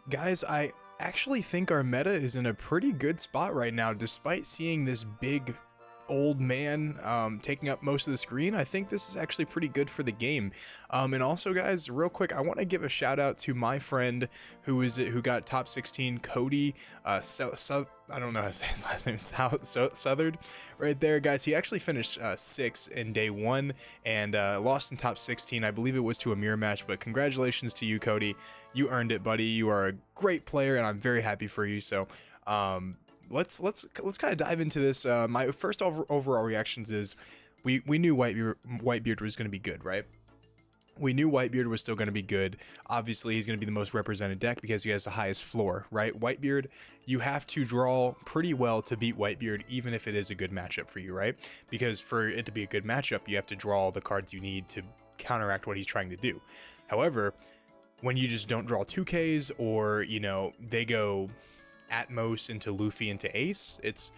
Guys, I actually think our meta is in a pretty good spot right now, despite seeing this big old man taking up most of the screen. I think this is actually pretty good for the game. And also, guys, real quick, I want to give a shout out to my friend who got top 16, Cody. I don't know how to say his last name. Southard, right there, guys. He actually finished 6th in day 1 and lost in top 16. I believe it was to a mirror match, but congratulations to you, Cody. You earned it, buddy. You are a great player, and I'm very happy for you. So, let's kind of dive into this. My first overall reactions is we knew Whitebeard was going to be good, right? We knew Whitebeard was still going to be good. Obviously, he's going to be the most represented deck because he has the highest floor, right? Whitebeard, you have to draw pretty well to beat Whitebeard, even if it is a good matchup for you, right? Because for it to be a good matchup, you have to draw all the cards you need to counteract what he's trying to do. However, when you just don't draw 2Ks, or, you know, they go Atmos into Luffy into Ace, it's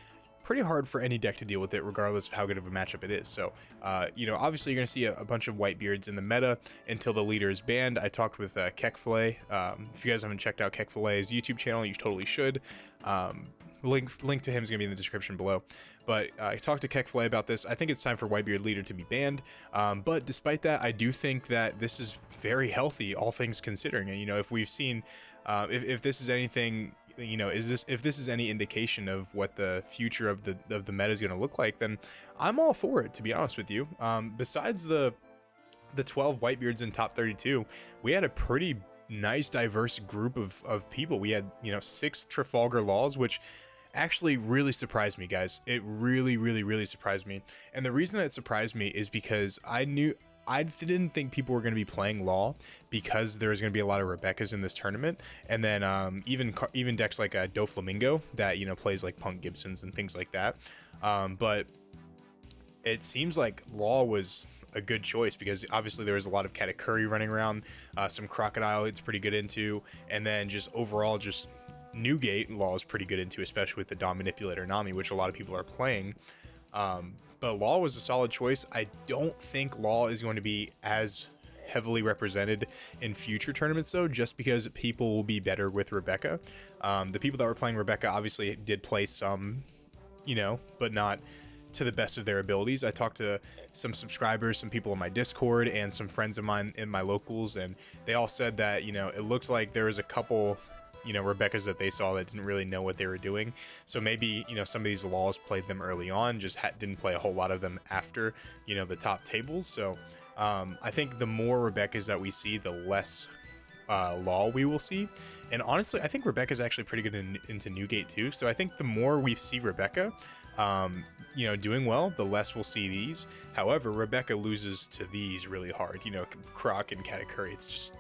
pretty hard for any deck to deal with it, regardless of how good of a matchup it is. So, you know, obviously you're going to see a bunch of Whitebeards in the meta until the leader is banned. I talked with Kekfillet. If you guys haven't checked out Kekfillet's YouTube channel, you totally should. Link to him is going to be in the description below. But I talked to Kekfillet about this. I think it's time for Whitebeard leader to be banned. But despite that, I do think that this is very healthy, all things considering. And, you know, if we've seen, if this is anything, you know, if this is any indication of what the future of the meta is going to look like, then I'm all for it, to be honest with you. Besides the 12 Whitebeards in top 32, we had a pretty nice diverse group of people. We had, you know, 6 Trafalgar Laws, which actually really surprised me, guys. It really surprised me. And the reason that surprised me is because I didn't think people were going to be playing Law because there's going to be a lot of Rebekahs in this tournament. And then even decks like Doflamingo that, you know, plays like Punk Gibsons and things like that. But it seems like Law was a good choice because obviously there was a lot of Katakuri running around, some Crocodile it's pretty good into, and then just overall just Newgate Law is pretty good into, especially with the Dom Manipulator Nami, which a lot of people are playing. But Law was a solid choice. I don't think Law is going to be as heavily represented in future tournaments, though, just because people will be better with Rebecca. The people that were playing Rebecca obviously did play some, you know, but not to the best of their abilities. I talked to some subscribers, some people in my Discord, and some friends of mine in my locals, and they all said that, you know, it looked like there was a couple, you know, Rebekahs that they saw that didn't really know what they were doing. So maybe, you know, some of these Laws played them early on, just didn't play a whole lot of them after, you know, the top tables. So I think the more Rebekahs that we see, the less Law we will see. And honestly, I think Rebecca is actually pretty good into Newgate too. So I think the more we see Rebecca, you know, doing well, the less we'll see these. However, Rebecca loses to these really hard. You know, Croc and Katakuri, it's just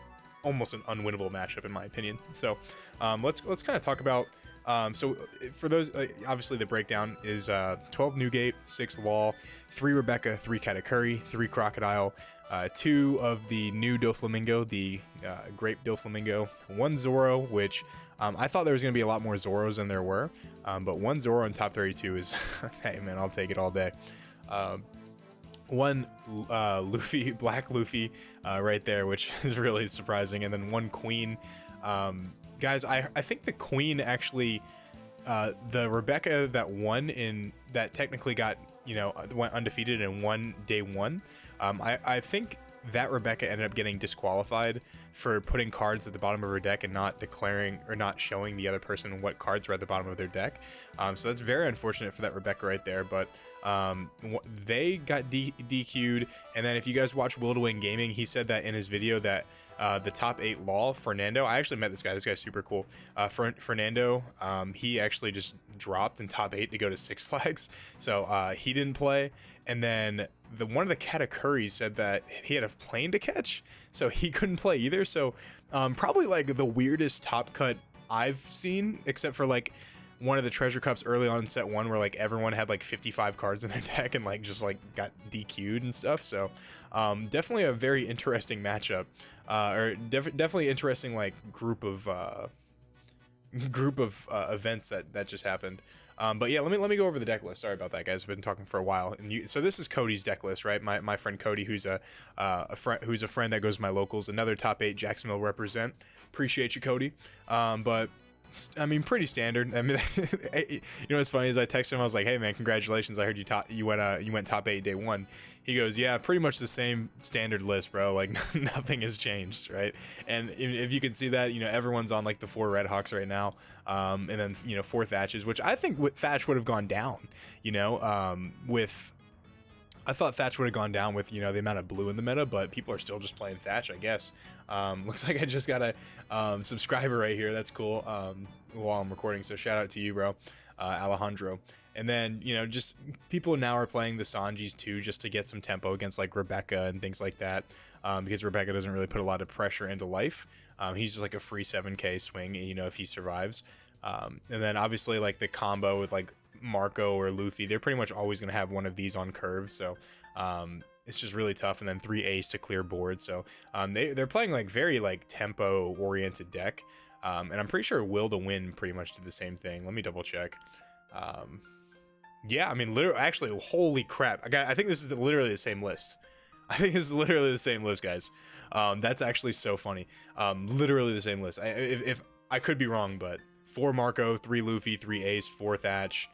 almost an unwinnable matchup in my opinion. So let's kind of talk about so for those, obviously the breakdown is 12 Newgate, 6 Law, 3 Rebecca, 3 Katakuri, 3 Crocodile, 2 of the new Doflamingo, the Grape Doflamingo, 1 Zoro, which I thought there was going to be a lot more Zoros than there were, but 1 Zoro in top 32 is hey man, I'll take it all day. 1 Luffy, Black Luffy right there, which is really surprising, and then 1 Queen. Guys, I think the Queen actually, the Rebecca that technically got, you know, went undefeated and won day 1, I think that Rebecca ended up getting disqualified for putting cards at the bottom of her deck and not declaring or not showing the other person what cards were at the bottom of their deck. So that's very unfortunate for that Rebecca right there, but they got DQ'd. And then if you guys watch Will to Win Gaming, he said that in his video that the top 8 Law, Fernando, I actually met this guy's super cool. Fernando, he actually just dropped in top 8 to go to Six Flags, so he didn't play. And then one of the Katakuris said that he had a plane to catch, so he couldn't play either. So probably like the weirdest top cut I've seen, except for like one of the treasure cups early on in set 1 where like everyone had like 55 cards in their deck and like just like got DQ'd and stuff. So definitely a very interesting matchup, or definitely interesting like group of events that just happened. But yeah, let me go over the deck list. Sorry about that, guys. I've been talking for a while. And so this is Cody's deck list, right? My friend Cody, who's a friend that goes to my locals, another top 8 Jacksonville represent. Appreciate you, Cody. But I mean, pretty standard. I mean, you know what's funny is I texted him. I was like, "Hey man, congratulations! I heard you went top 8 day 1." He goes, "Yeah, pretty much the same standard list, bro. Like nothing has changed, right?" And if you can see that, you know, everyone's on like the 4 Red Hawks right now, and then 4 Thatches, which I think Thatch would have gone down. I thought Thatch would have gone down with, the amount of blue in the meta, but people are still just playing Thatch, I guess. Looks like I just got a subscriber right here. That's cool. While I'm recording, so shout out to you, bro, Alejandro. And then, just people now are playing the Sanjis too, just to get some tempo against like Rebecca and things like that, because Rebecca doesn't really put a lot of pressure into life. He's just like a free 7k swing, if he survives. And then obviously like the combo with like Marco or Luffy, they're pretty much always going to have one of these on curve, so it's just really tough. And then 3 Ace to clear board, so they're playing like very like tempo oriented deck, and I'm pretty sure Will to Win pretty much did the same thing. Let me double check. Yeah, I mean, literally, actually, holy crap, I think this is literally the same list. I think it's literally the same list, guys. That's actually so funny. Literally the same list. If I could be wrong, but 4 Marco, 3 Luffy, 3 Ace, 4 Thatch,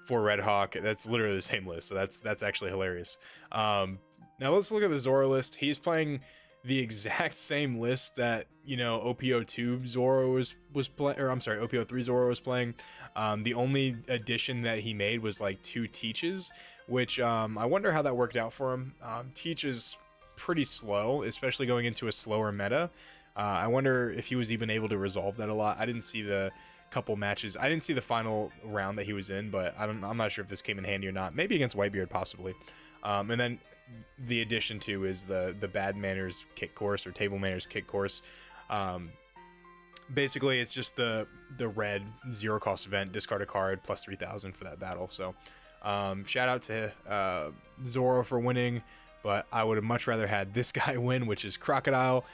4 Red Hawk. That's literally the same list. So that's actually hilarious. Now let's look at the Zoro list. He's playing the exact same list that OPO2 Zoro was playing, or I'm sorry, OPO3 Zoro was playing. The only addition that he made was like 2 Teaches, which I wonder how that worked out for him. Teach is pretty slow, especially going into a slower meta. I wonder if he was even able to resolve that a lot. I didn't see the couple matches. I didn't see the final round that he was in, but I'm not sure if this came in handy or not. Maybe against Whitebeard, possibly. And then the addition to is the bad manners kick course, or table manners kick course. Basically it's just the red 0 cost event, discard a card plus 3,000 for that battle. So shout out to Zoro for winning, but I would have much rather had this guy win, which is Crocodile,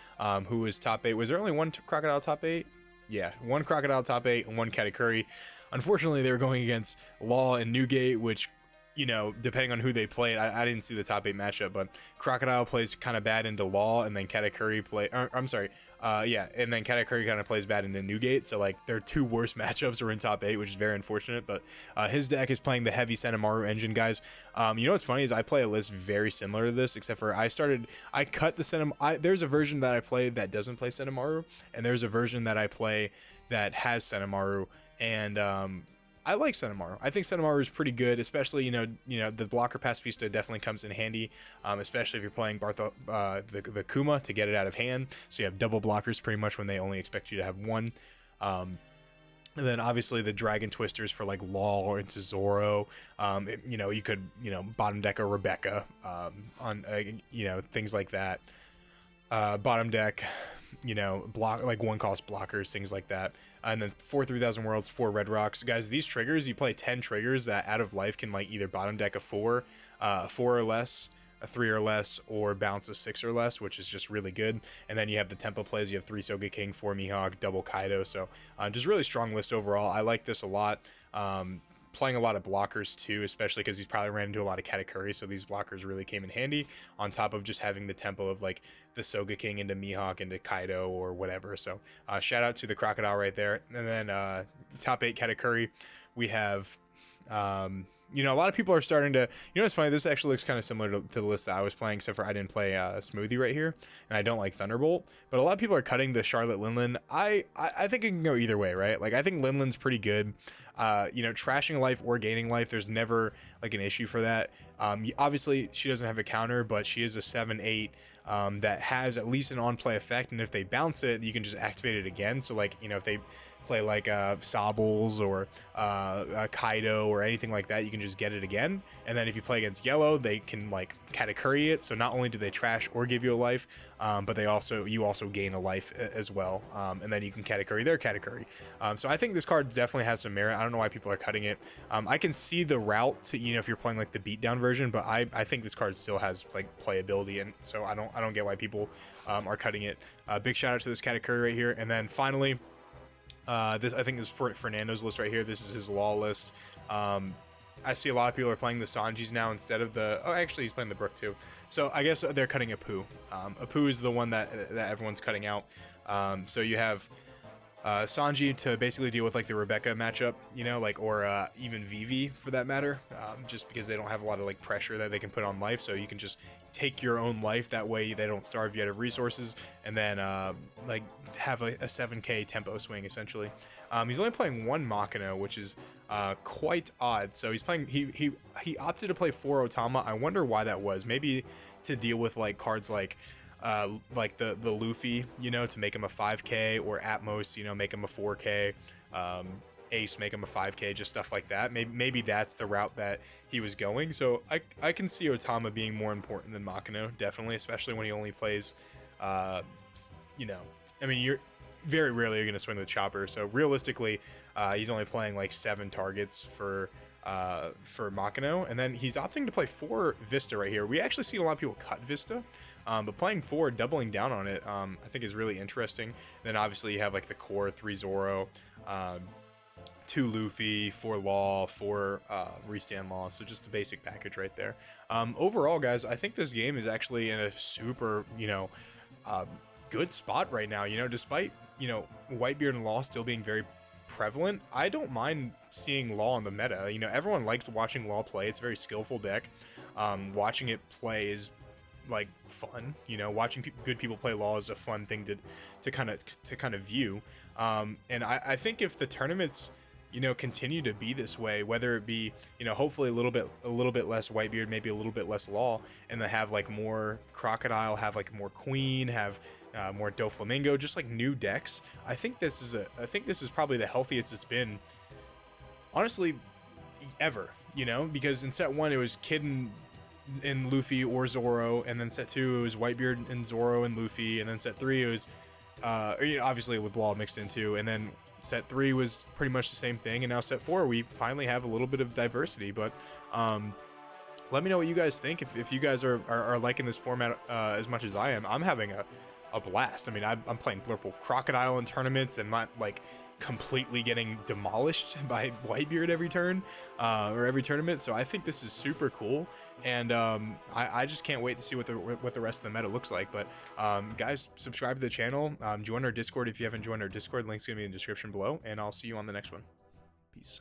who was top 8. Was there only one Crocodile top 8? Yeah, 1 Crocodile top 8 and 1 Katakuri. Unfortunately, they were going against Law and Newgate, which, depending on who they played, I didn't see the top 8 matchup, but Crocodile plays kind of bad into Law, and then Katakuri and then Katakuri kind of plays bad into Newgate, so like their 2 worst matchups are in top 8, which is very unfortunate. But his deck is playing the heavy Senamaru engine, guys. What's funny is I play a list very similar to this, except for I cut the Senamaru. There's a version that I play that doesn't play Senamaru, and there's a version that I play that has Senamaru, and I like Senamaru. I think Senamaru is pretty good, especially the blocker pacifista definitely comes in handy, especially if you're playing the Kuma to get it out of hand. So you have double blockers pretty much when they only expect you to have 1. And then obviously the Dragon Twisters for like Law or into Zoro. You could bottom deck a Rebecca on things like that. Bottom deck, block like 1 cost blockers, things like that. And then 4 3,000 Worlds, 4 Red Rocks. Guys, these triggers, you play 10 triggers that out of life can like either bottom deck a 4 or less, a 3 or less, or bounce a 6 or less, which is just really good. And then you have the tempo plays. You have 3 Sogeking, 4 Mihawk, double Kaido. So just really strong list overall. I like this a lot. Playing a lot of blockers too, especially because he's probably ran into a lot of Katakuri, so these blockers really came in handy, on top of just having the tempo of like the Sogeking into Mihawk into Kaido or whatever. So shout out to the Crocodile right there. And then top 8 Katakuri, we have a lot of people are starting to, it's funny, this actually looks kind of similar to the list that I was playing, except for I didn't play Smoothie right here, and I don't like Thunderbolt, but a lot of people are cutting the Charlotte Linlin. I think it can go either way, right? Like I think Linlin's pretty good. Trashing life or gaining life, there's never like an issue for that. Obviously she doesn't have a counter, but she is a 7/8 that has at least an on-play effect, and if they bounce it, you can just activate it again. So like, if they play like Sobbles or Kaido or anything like that, you can just get it again. And then if you play against yellow, they can like Katakuri it, so not only do they trash or give you a life, but you also gain a life as well, and then you can Katakuri their Katakuri. So I think this card definitely has some merit. I don't know why people are cutting it. I can see the route to, if you're playing like the beatdown version, but I think this card still has like playability, and so I don't get why people are cutting it. Big shout out to this Katakuri right here. And then finally, This I think is for Fernando's list right here. This is his law list. I see a lot of people are playing the Sanjis now instead of the. Oh, actually, he's playing the Brook too. So I guess they're cutting Apu. Apu is the one that everyone's cutting out. So you have Sanji to basically deal with like the Rebecca matchup, you know, like, or even Vivi for that matter, just because they don't have a lot of like pressure that they can put on life. So you can just take your own life. That way they don't starve you out of resources, and then like have a 7k tempo swing essentially. He's only playing one Makino, which is quite odd. So he's playing. He opted to play 4 Otama. I wonder why that was. Maybe to deal with like cards like the Luffy, you know, to make him a 5k, or Atmos, you know, make him a 4k, Ace make him a 5k, just stuff like that. Maybe that's the route that he was going. So I can see Otama being more important than Makino, definitely, especially when he only plays you know, I mean, you're very rarely you're going to swing with Chopper. So realistically, he's only playing like 7 targets for Makino, and then he's opting to play 4 Vista right here. We actually see a lot of people cut Vista, but playing 4, doubling down on it, I think is really interesting. Then obviously you have like the core 3 Zoro, 2 Luffy, 4 Law, 4 Restand Law, so just the basic package right there. Overall, guys, I think this game is actually in a super, you know, good spot right now. You know, despite, you know, Whitebeard and Law still being very prevalent, I don't mind seeing Law in the meta. You know, everyone likes watching Law play. It's a very skillful deck. Watching it play is like fun. You know, watching good people play Law is a fun thing to kind of view. And I think if the tournaments, you know, continue to be this way, whether it be, you know, hopefully a little bit less Whitebeard, maybe a little bit less Law, and then have like more Crocodile, have like more Queen, have more Doflamingo, just like new decks. I think this is probably the healthiest it's been, honestly, ever. You know, because in set 1 it was Kid and Luffy or Zoro, and then set 2 it was Whitebeard and Zoro and Luffy, and then set 3 it was you know, obviously with Law mixed in too, and then set 3 was pretty much the same thing, and now set 4 we finally have a little bit of diversity. But let me know what you guys think. If you guys are liking this format as much as I am, I'm having a blast. I mean, I'm playing Blurple Crocodile in tournaments and not like completely getting demolished by Whitebeard every turn or every tournament. So I think this is super cool, and I just can't wait to see what the rest of the meta looks like. But guys, subscribe to the channel, join our Discord if you haven't joined our Discord. Link's gonna be in the description below, and I'll see you on the next one. Peace.